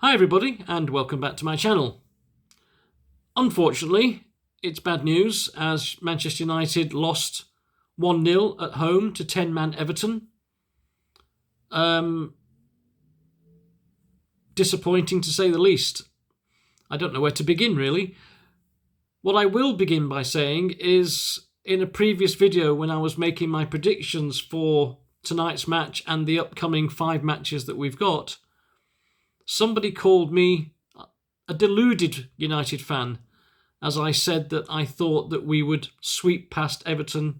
Hi everybody and welcome back to my channel. Unfortunately, it's bad news as Manchester United lost 1-0 at home to 10-man Everton. Disappointing to say the least. I don't know where to begin really. What I will begin by saying is in a previous video when I was making my predictions for tonight's match and the upcoming 5 matches that we've got, somebody called me a deluded United fan as I said that I thought that we would sweep past Everton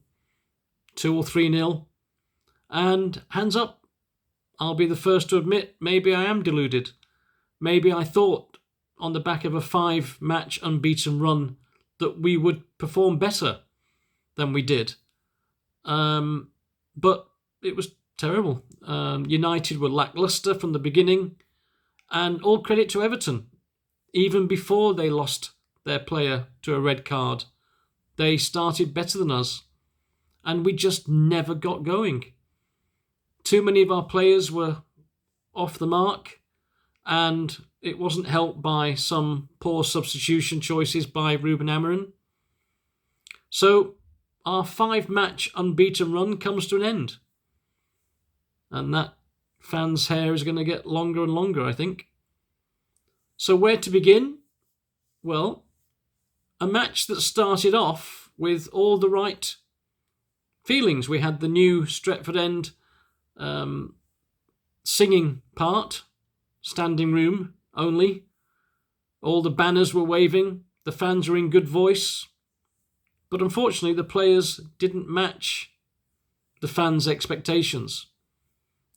2 or 3-0. And hands up, I'll be the first to admit maybe I am deluded. Maybe I thought on the back of a 5-match unbeaten run that we would perform better than we did. But it was terrible. United were lacklustre from the beginning. And all credit to Everton. Even before they lost their player to a red card, they started better than us. And we just never got going. Too many of our players were off the mark. And it wasn't helped by some poor substitution choices by Ruben Amorim. So our 5-match unbeaten run comes to an end. And that fans' hair is going to get longer and longer, I think. So where to begin? Well, a match that started off with all the right feelings. We had the new Stretford End singing part, standing room only. All the banners were waving. The fans were in good voice. But unfortunately, the players didn't match the fans' expectations.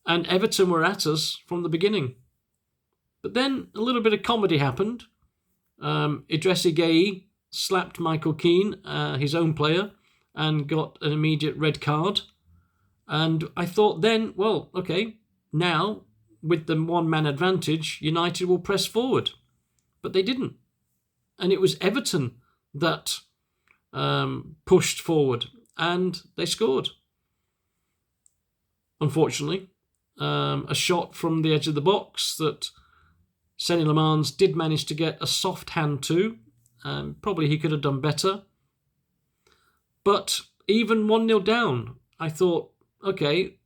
And Everton were at us from the beginning. But then a little bit of comedy happened. Idrissi Gueye slapped Michael Keane, his own player, and got an immediate red card. And I thought then, well, okay, now with the one-man advantage, United will press forward. But they didn't. And it was Everton that pushed forward, and they scored. Unfortunately. A shot from the edge of the box that Saint Lemans did manage to get a soft hand to. Probably he could have done better. But even 1-0 down, I thought, okay,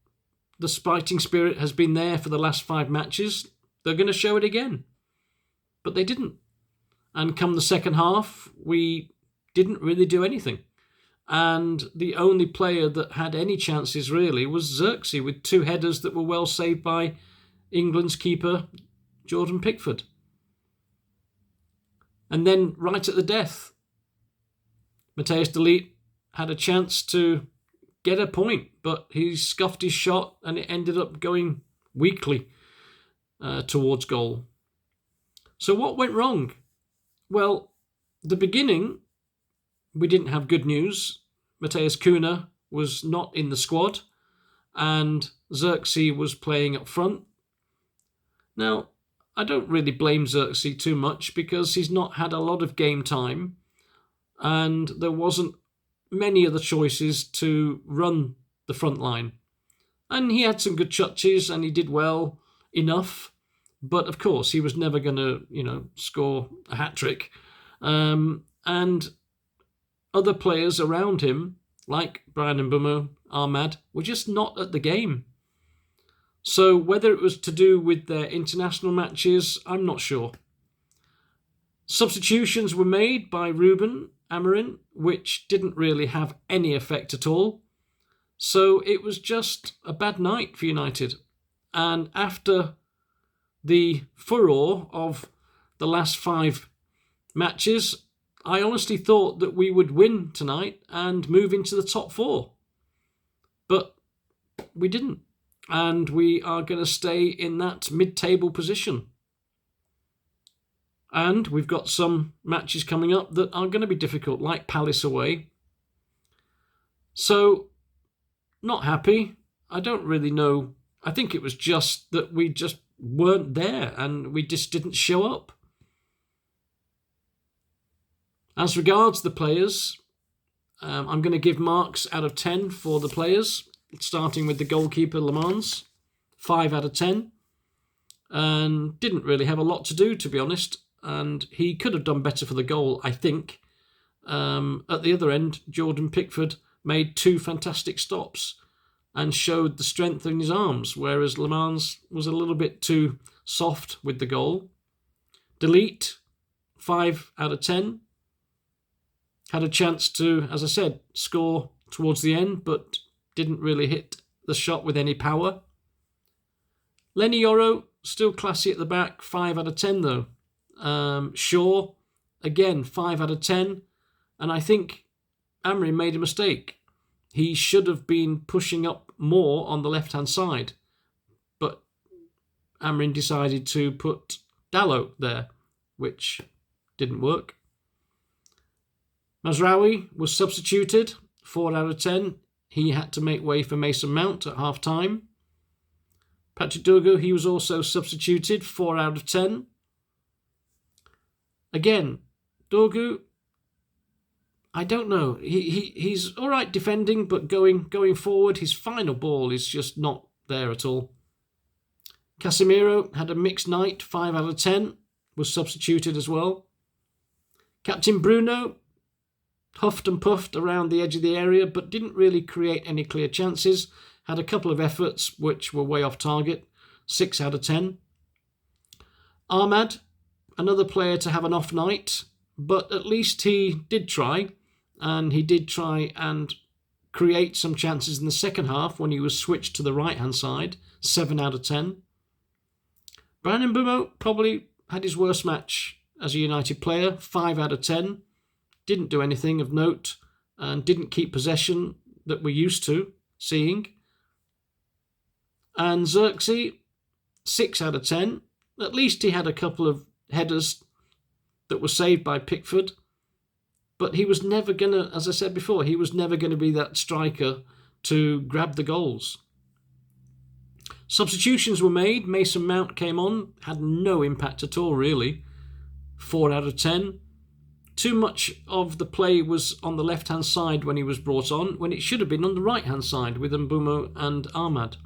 the fighting spirit has been there for the last 5 matches. They're going to show it again. But they didn't. And come the second half, we didn't really do anything. And the only player that had any chances really was Xerxes with 2 headers that were well saved by England's keeper, Jordan Pickford. And then right at the death, Matthijs de Ligt had a chance to get a point, but he scuffed his shot and it ended up going weakly towards goal. So what went wrong? Well, the beginning, we didn't have good news. Matheus Cunha was not in the squad and Xerxes was playing up front. Now, I don't really blame Xerxes too much because he's not had a lot of game time and there wasn't many other choices to run the front line. And he had some good touches and he did well enough, but of course he was never going to, score a hat-trick. And other players around him, like Brian Mbeumo, Ahmad, were just not at the game. So whether it was to do with their international matches, I'm not sure. Substitutions were made by Ruben Amorim, which didn't really have any effect at all. So it was just a bad night for United. And after the furore of the last 5 matches, I honestly thought that we would win tonight and move into the top 4. But we didn't. And we are going to stay in that mid-table position. And we've got some matches coming up that are going to be difficult, like Palace away. So, not happy. I don't really know. I think it was just that we just weren't there and we just didn't show up. As regards the players, I'm going to give marks out of 10 for the players, starting with the goalkeeper, Lemans, 5 out of 10. and didn't really have a lot to do, to be honest. And he could have done better for the goal, I think. At the other end, Jordan Pickford made 2 fantastic stops and showed the strength in his arms, whereas Le Mans was a little bit too soft with the goal. Delete, 5 out of 10. Had a chance to, as I said, score towards the end, but didn't really hit the shot with any power. Lenny Yoro, still classy at the back, 5 out of 10 though. Shaw, again, 5 out of 10. And I think Amorim made a mistake. He should have been pushing up more on the left-hand side. But Amorim decided to put Dalot there, which didn't work. Mazraoui was substituted, 4 out of 10. He had to make way for Mason Mount at half-time. Patrick Dorgu, he was also substituted, 4 out of 10. Again, Dorgu, I don't know. He's all right defending, but going forward, his final ball is just not there at all. Casemiro had a mixed night, 5 out of 10, was substituted as well. Captain Bruno huffed and puffed around the edge of the area, but didn't really create any clear chances. Had a couple of efforts which were way off target, 6 out of 10. Ahmad, another player to have an off night, but at least he did try, and he did try and create some chances in the second half when he was switched to the right-hand side, 7 out of 10. Bryan Mbeumo probably had his worst match as a United player, 5 out of 10. Didn't do anything of note and didn't keep possession that we're used to seeing. And Xerxes, 6 out of 10. At least he had a couple of headers that were saved by Pickford. But he was never going to, as I said before, he was never going to be that striker to grab the goals. Substitutions were made. Mason Mount came on, had no impact at all, really. 4 out of 10. Too much of the play was on the left-hand side when he was brought on, when it should have been on the right-hand side with Mbeumo and Ahmad.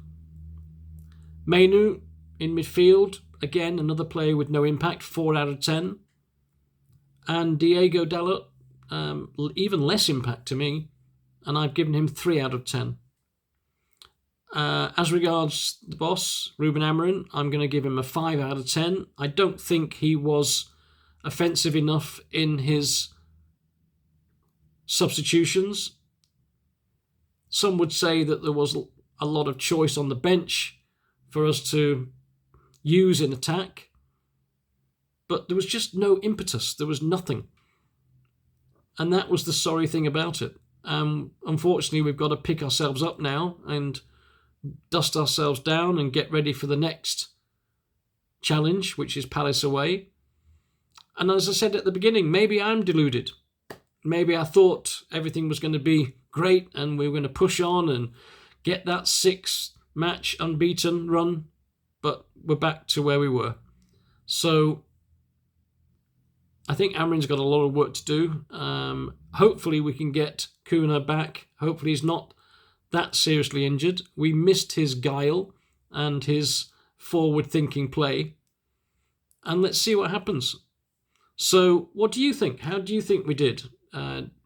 Mainu in midfield, again, another player with no impact, 4 out of 10. And Diego Dalot, even less impact to me, and I've given him 3 out of 10. As regards the boss, Ruben Amorim, I'm going to give him a 5 out of 10. I don't think he was offensive enough in his substitutions. Some would say that there was a lot of choice on the bench for us to use in attack, but there was just no impetus. There was nothing. And that was the sorry thing about it. Unfortunately, we've got to pick ourselves up now and dust ourselves down and get ready for the next challenge, which is Palace away. And as I said at the beginning, maybe I'm deluded. Maybe I thought everything was going to be great and we were going to push on and get that 6-match unbeaten run, but we're back to where we were. So I think Amorim's got a lot of work to do. Hopefully we can get Kuna back. Hopefully he's not that seriously injured. We missed his guile and his forward-thinking play. And let's see what happens. So what do you think? How do you think we did?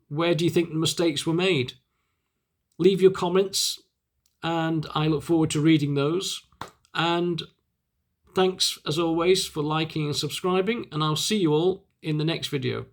Where do you think the mistakes were made? Leave your comments, and I look forward to reading those. And thanks, as always, for liking and subscribing, and I'll see you all in the next video.